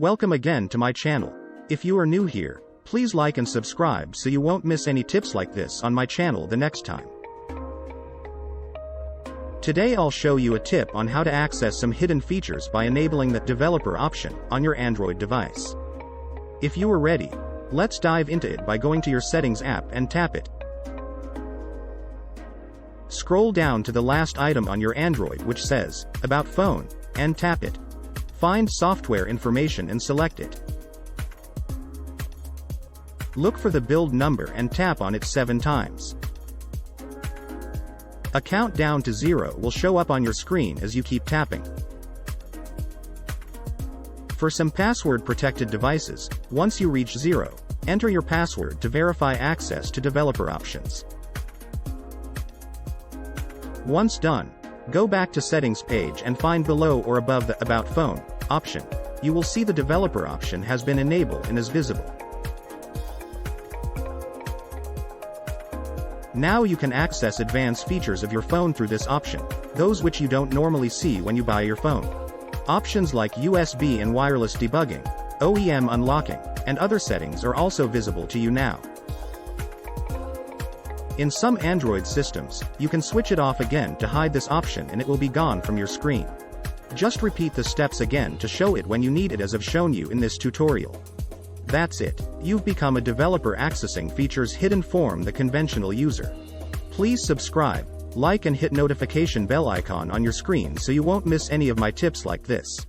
Welcome again to my channel. If you are new here, please like and subscribe so you won't miss any tips like this on my channel the next time. Today I'll show you a tip on how to access some hidden features by enabling the developer option on your Android device. If you are ready, let's dive into it by going to your Settings app and tap it. Scroll down to the last item on your Android which says, About Phone, and tap it. Find Software Information and select it. Look for the build number and tap on it 7 times. A countdown to 0 will show up on your screen as you keep tapping. For some password-protected devices, once you reach 0, enter your password to verify access to developer options. Once done, go back to Settings page and find below or above the About Phone option. You will see the developer option has been enabled and is visible. Now you can access advanced features of your phone through this option, those which you don't normally see when you buy your phone. Options like USB and wireless debugging, OEM unlocking, and other settings are also visible to you now. In some Android systems, you can switch it off again to hide this option and it will be gone from your screen. Just repeat the steps again to show it when you need it as I've shown you in this tutorial. That's it, you've become a developer accessing features hidden from the conventional user. Please subscribe, like and hit notification bell icon on your screen so you won't miss any of my tips like this.